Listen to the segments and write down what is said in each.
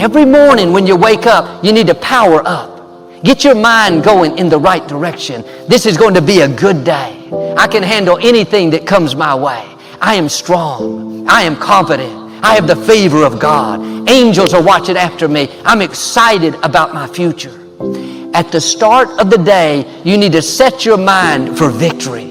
Every morning when you wake up, you need to power up. Get your mind going in the right direction. This is going to be a good day. I can handle anything that comes my way. I am strong. I am confident. I have the favor of God. Angels are watching after me. I'm excited about my future. At the start of the day, you need to set your mind for victory.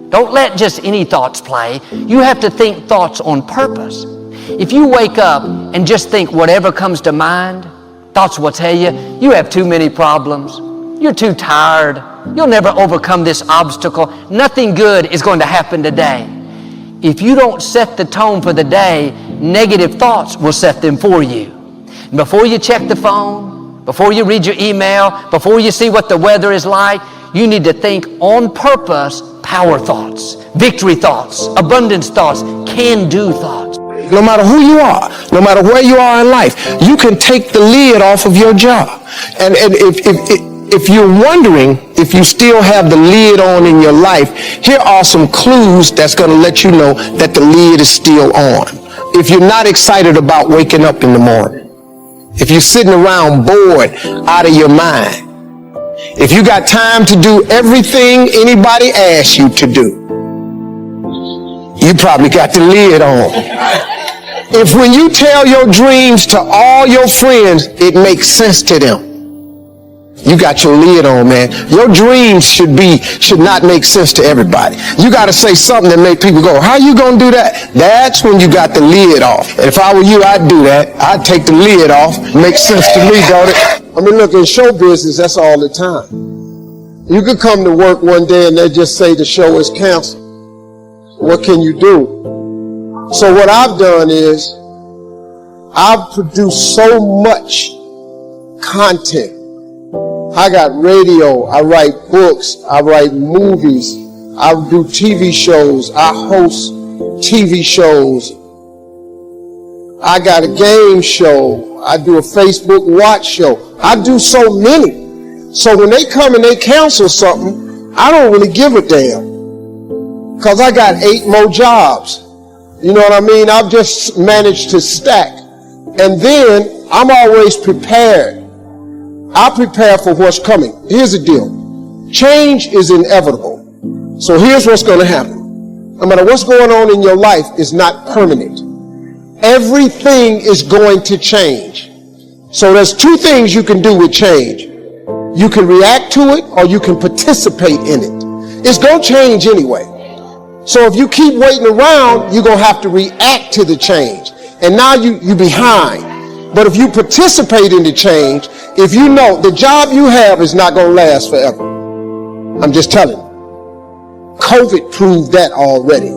Don't let just any thoughts play. You have to think thoughts on purpose. If you wake up and just think whatever comes to mind, thoughts will tell you, you have too many problems. You're too tired. You'll never overcome this obstacle. Nothing good is going to happen today. If you don't set the tone for the day, negative thoughts will set them for you. Before you check the phone, before you read your email, before you see what the weather is like, you need to think on purpose, power thoughts, victory thoughts, abundance thoughts, can-do thoughts. No matter who you are, no matter where you are in life, you can take the lid off of your job. And if you're wondering if you still have the lid on in your life, here are some clues that's going to let you know that the lid is still on. If you're not excited about waking up in the morning, if you're sitting around bored out of your mind, if you got time to do everything anybody asks you to do, you probably got the lid on. If when you tell your dreams to all your friends, it makes sense to them, you got your lid on, man. Your dreams should not make sense to everybody. You got to say something that make people go, how you going to do that? That's when you got the lid off. And if I were you, I'd do that. I'd take the lid off. Makes sense to me, don't it? I mean, look, in show business, that's all the time. You could come to work one day and they just say the show is canceled. What can you do? So what I've done is I've produced so much content. I got radio, I write books, I write movies, I do TV shows, I host TV shows, I got a game show, I do a Facebook watch show. I do so many. So when they come and they cancel something, I don't really give a damn. Because I got 8 more jobs. You know what I mean? I've just managed to stack. And then I'm always prepared. I prepare for what's coming. Here's the deal. Change is inevitable. So here's what's going to happen. No matter what's going on in your life is not permanent. Everything is going to change. So there's 2 things you can do with change. You can react to it or you can participate in it. It's going to change anyway. So if you keep waiting around, you're going to have to react to the change. And now you're behind. But if you participate in the change, if you know the job you have is not going to last forever. I'm just telling you. COVID proved that already.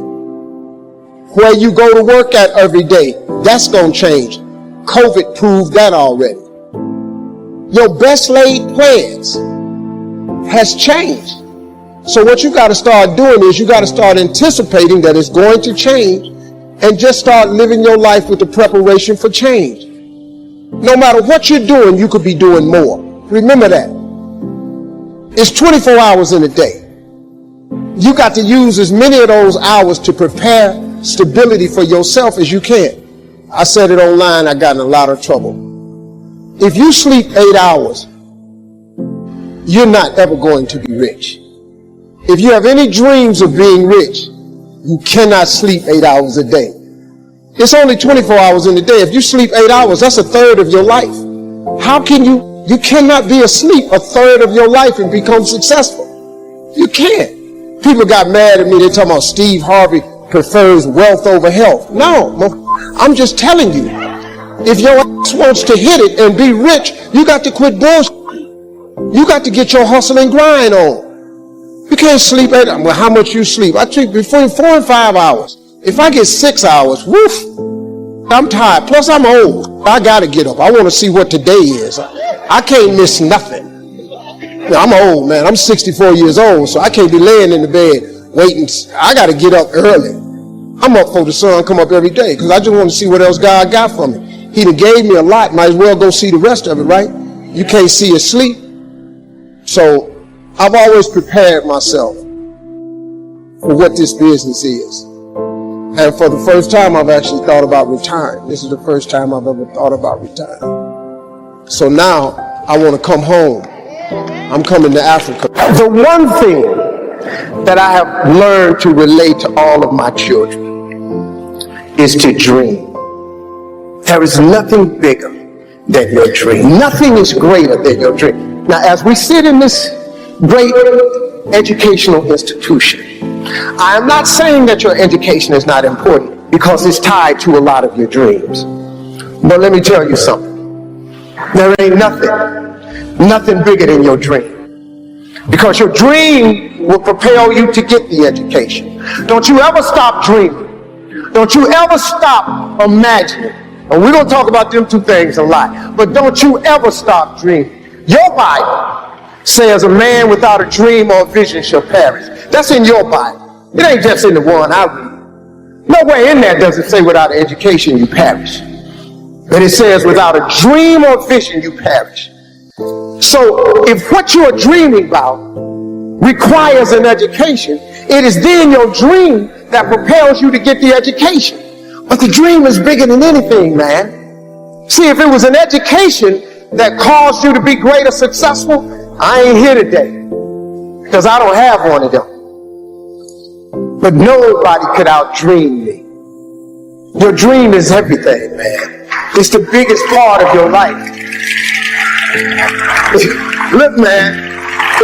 Where you go to work at every day, that's going to change. COVID proved that already. Your best laid plans has changed. So what you got to start doing is you got to start anticipating that it's going to change and just start living your life with the preparation for change. No matter what you're doing, you could be doing more. Remember that. It's 24 hours in a day. You got to use as many of those hours to prepare stability for yourself as you can. I said it online, I got in a lot of trouble. If you sleep 8 hours, you're not ever going to be rich. If you have any dreams of being rich, you cannot sleep 8 hours a day. It's only 24 hours in a day. If you sleep 8 hours, that's a third of your life. How can you cannot be asleep a third of your life and become successful. You can't. People got mad at me. They talking about Steve Harvey prefers wealth over health. No, I'm just telling you. If your ass wants to hit it and be rich, you got to quit bullshit. You got to get your hustle and grind on. You can't sleep how much you sleep? I sleep between 4 and 5 hours. If I get 6 hours, woof, I'm tired. Plus I'm old. I got to get up. I want to see what today is. I can't miss nothing. I'm old, man. I'm 64 years old, so I can't be laying in the bed waiting. I got to get up early. I'm up before the sun come up every day because I just want to see what else God got for me. He done gave me a lot. Might as well go see the rest of it, right? You can't see or sleep. So I've always prepared myself for what this business is. And for the first time, I've actually thought about retiring. This is the first time I've ever thought about retiring. So now I want to come home. I'm coming to Africa. The one thing that I have learned to relate to all of my children is to dream. There is nothing bigger than your dream. Nothing is greater than your dream. Now, as we sit in this great educational institution, I am not saying that your education is not important, because it's tied to a lot of your dreams. But let me tell you something. There ain't nothing bigger than your dream. Because your dream will propel you to get the education. Don't you ever stop dreaming. Don't you ever stop imagining. And we're going to talk about them two things a lot. But don't you ever stop dreaming. Your Bible says a man without a dream or a vision shall perish. That's in your Bible. It ain't just in the one I read. Nowhere in there does it say without an education you perish. But it says without a dream or vision you perish. So if what you are dreaming about requires an education, it is then your dream that propels you to get the education. But the dream is bigger than anything, man. See, if it was an education that caused you to be great or successful, I ain't here today, because I don't have one of them. But nobody could outdream me. Your dream is everything, man. It's the biggest part of your life. Look, man,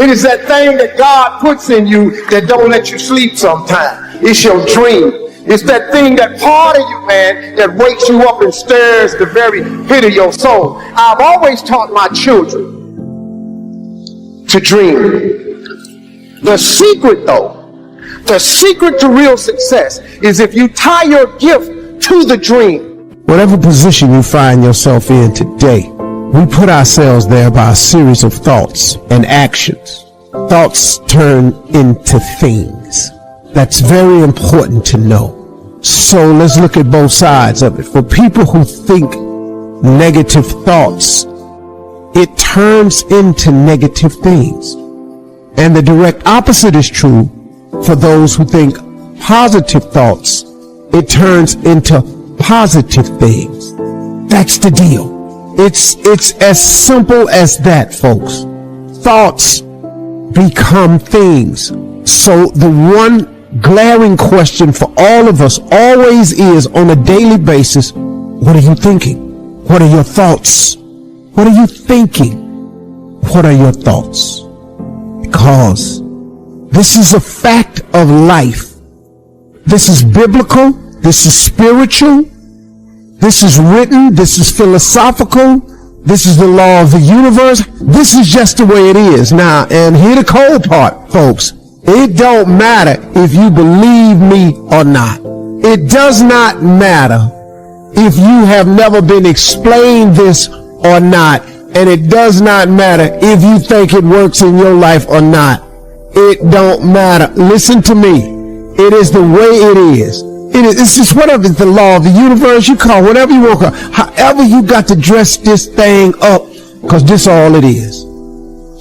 it is that thing that God puts in you that don't let you sleep sometimes. It's your dream. It's that thing, that part of you, man, that wakes you up and stirs the very pit of your soul. I've always taught my children to dream. The secret, though, the secret to real success is if you tie your gift to the dream. Whatever position you find yourself in today, we put ourselves there by a series of thoughts and actions. Thoughts turn into things. That's very important to know. So let's look at both sides of it. For people who think negative thoughts, it turns into negative things. And the direct opposite is true for those who think positive thoughts. It turns into positive things. That's the deal. It's as simple as that, folks. Thoughts become things. So the one glaring question for all of us always is, on a daily basis, what are you thinking? What are your thoughts? What are you thinking? What are your thoughts? Because this is a fact of life. This is biblical. This is spiritual. This is written. This is philosophical. This is the law of the universe. This is just the way it is. Now, and here the cold part, folks. It don't matter if you believe me or not. It does not matter if you have never been explained this or not. And it does not matter if you think it works in your life or not. It don't matter. Listen to me. It is the way it is. It's just whatever. It's the law of the universe. You call whatever you want to call. However you got to dress this thing up, because this all it is.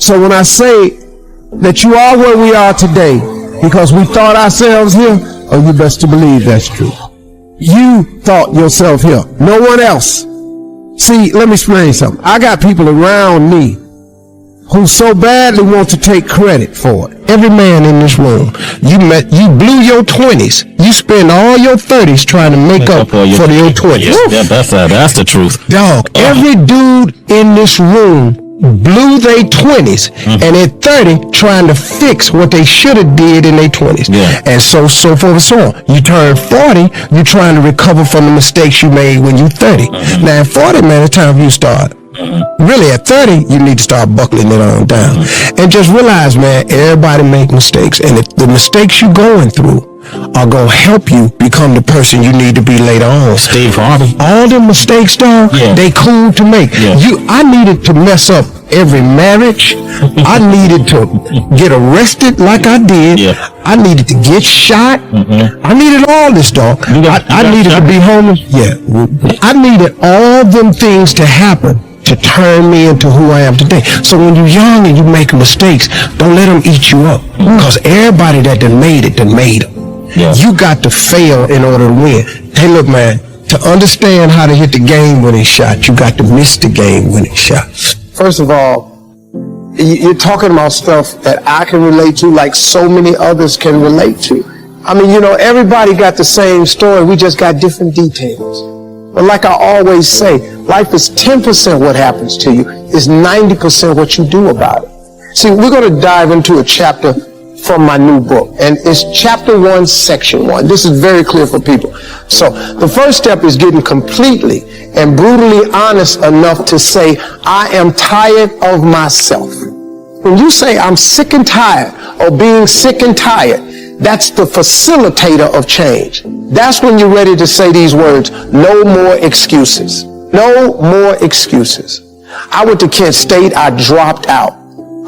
So when I say that you are where we are today because we thought ourselves here, oh, you best to believe that's true. You thought yourself here. No one else. See, let me explain something. I got people around me who so badly want to take credit for it. Every man in this room, you blew your 20s. You spend all your 30s trying to make up for your 20s. Yeah, that's the truth. Dog, every dude in this room blew their 20s and at 30 trying to fix what they should have did in their 20s. Yeah. And so forth and so on. You turn 40, you're trying to recover from the mistakes you made when you're 30. Now at 40, man, it's time for you to start. Really, at 30, you need to start buckling it on down. And just realize, man, everybody make mistakes. And if the mistakes you're going through are going to help you become the person you need to be later on. Steve Harvey. All the mistakes, dog, they cool to make. I needed to mess up every marriage. I needed to get arrested like I did. I needed to get shot. I needed all this, dog. I needed to be homeless. I needed all them things to happen to turn me into who I am today. So when you're young and you make mistakes, don't let them eat you up. Because everybody that done made it, done made them. You got to fail in order to win. Hey, look, man, To understand how to hit the game-winning shot, you got to miss the game-winning shot. First of all, you're talking about stuff that I can relate to like so many others can relate to. I mean, you know, everybody got the same story. We just got different details. But like I always say, life is 10% what happens to you. It's 90% what you do about it. See, we're going to dive into a chapter from my new book, and it's chapter 1, section 1. This is very clear for people. So the first step is getting completely and brutally honest enough to say, I am tired of myself. When you say I'm sick and tired of being sick and tired, that's the facilitator of change. That's when you're ready to say these words, no more excuses. No more excuses. I went to Kent State, I dropped out.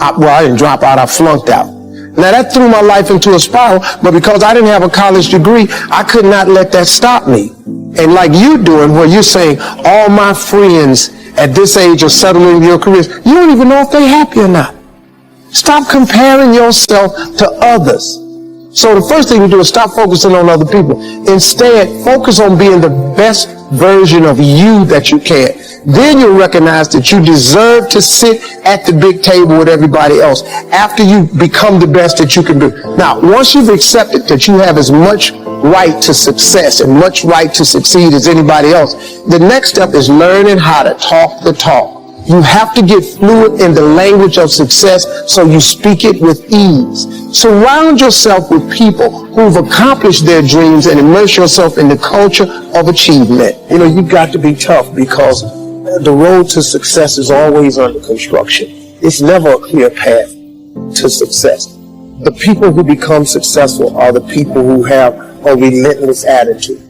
I didn't drop out, I flunked out. Now that threw my life into a spiral, but because I didn't have a college degree, I could not let that stop me. And like you doing, where you're saying, all my friends at this age are settling in your careers, you don't even know if they're happy or not. Stop comparing yourself to others. So the first thing you do is stop focusing on other people. Instead, focus on being the best version of you that you can. Then you'll recognize that you deserve to sit at the big table with everybody else after you become the best that you can be. Now, once you've accepted that you have as much right to success and much right to succeed as anybody else, the next step is learning how to talk the talk. You have to get fluent in the language of success so you speak it with ease. Surround yourself with people who've accomplished their dreams and immerse yourself in the culture of achievement. You know, you've got to be tough because the road to success is always under construction. It's never a clear path to success. The people who become successful are the people who have a relentless attitude.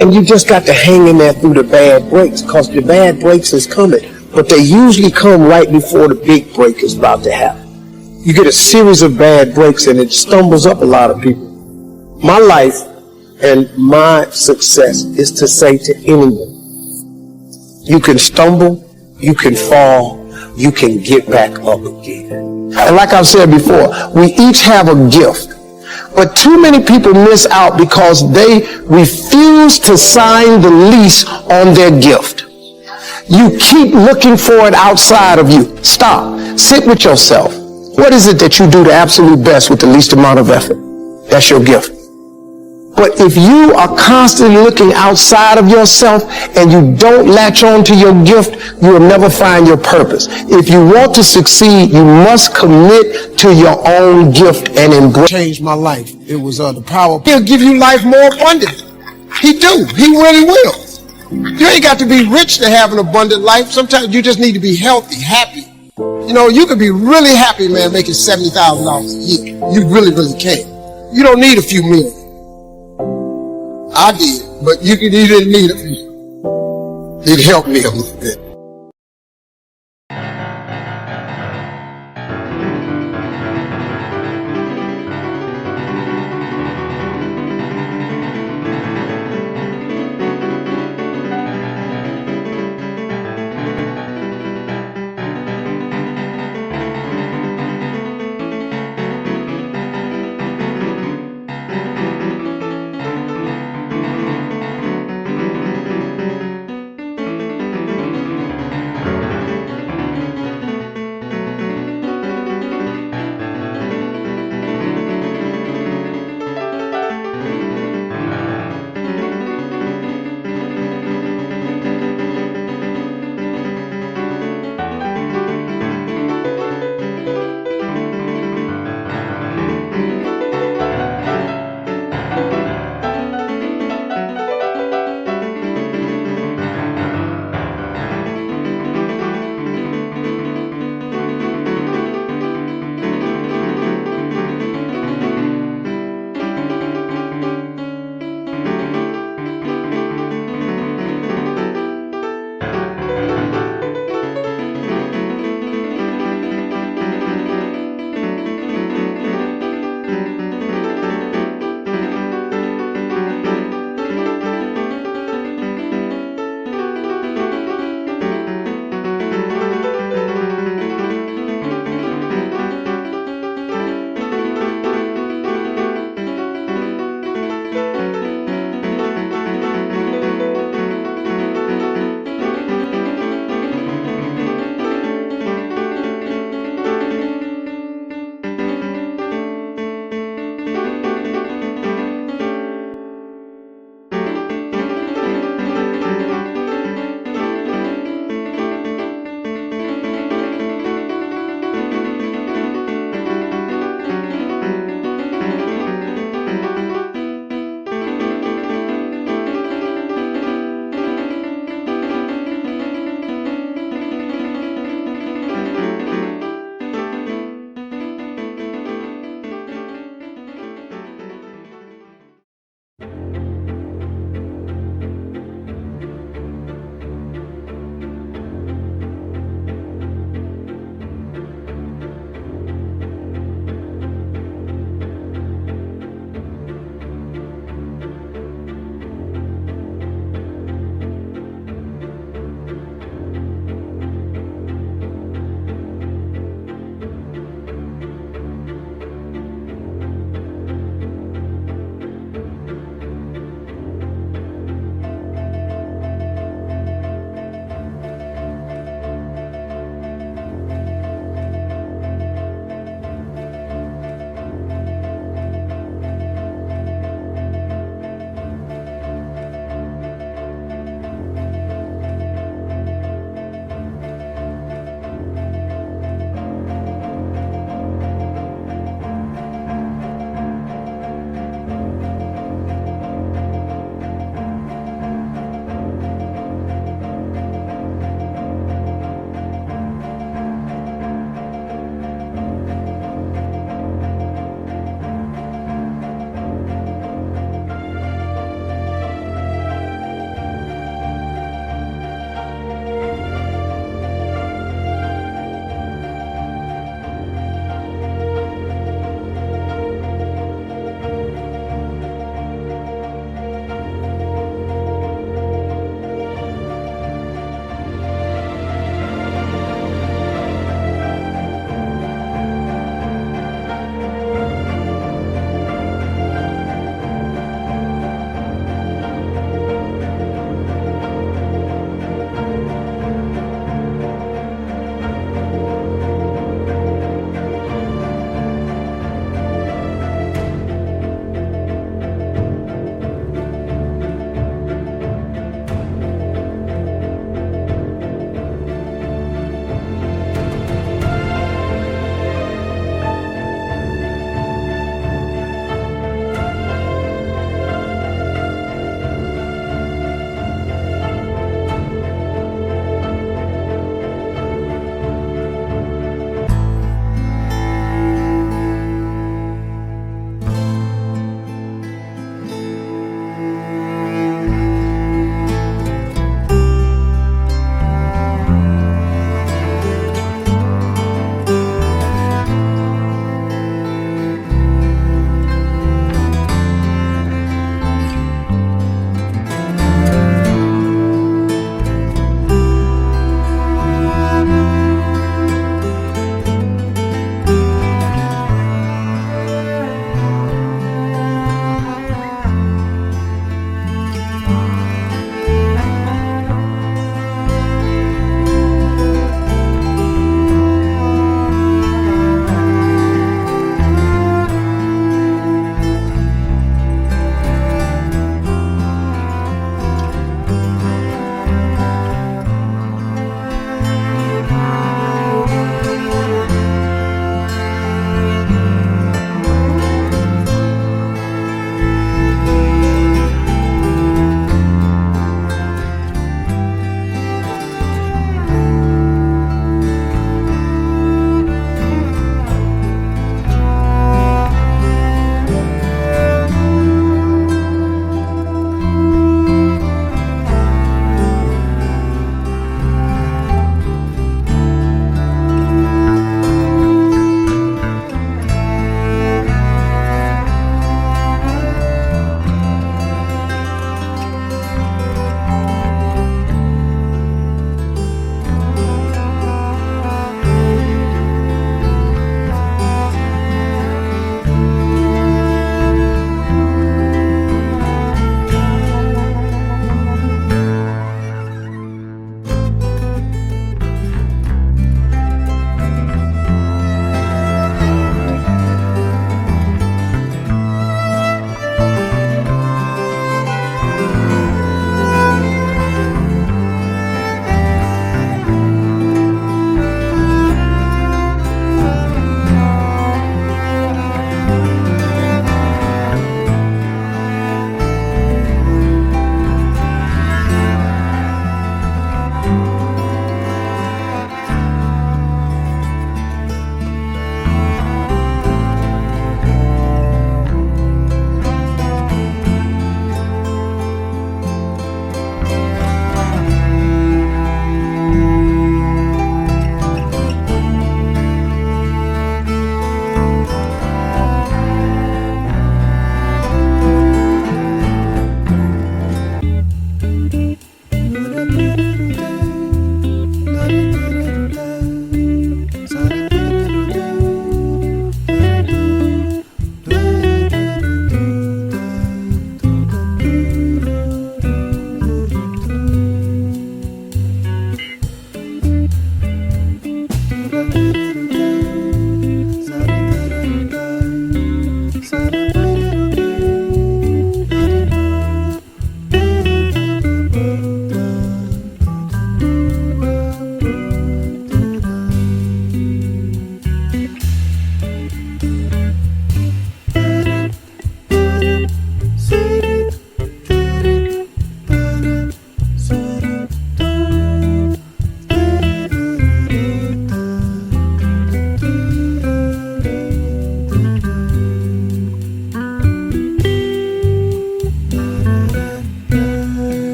And you just got to hang in there through the bad breaks, because the bad breaks is coming. But they usually come right before the big break is about to happen. You get a series of bad breaks and it stumbles up a lot of people. My life and my success is to say to anyone, you can stumble, you can fall, you can get back up again. And like I've said before, we each have a gift. But too many people miss out because they refuse to sign the lease on their gift. You keep looking for it outside of you. Stop. Sit with yourself. What is it that you do the absolute best with the least amount of effort? That's your gift. But if you are constantly looking outside of yourself and you don't latch on to your gift, you will never find your purpose. If you want to succeed, you must commit to your own gift and embrace. Changed my life. It was the power. He'll give you life more abundant. He do. He really will. You ain't got to be rich to have an abundant life. Sometimes you just need to be healthy, happy. You know, you could be really happy, man, making $70,000 a year. You really, really can. You don't need a few million. I did, but you didn't need a few. It helped me a little bit.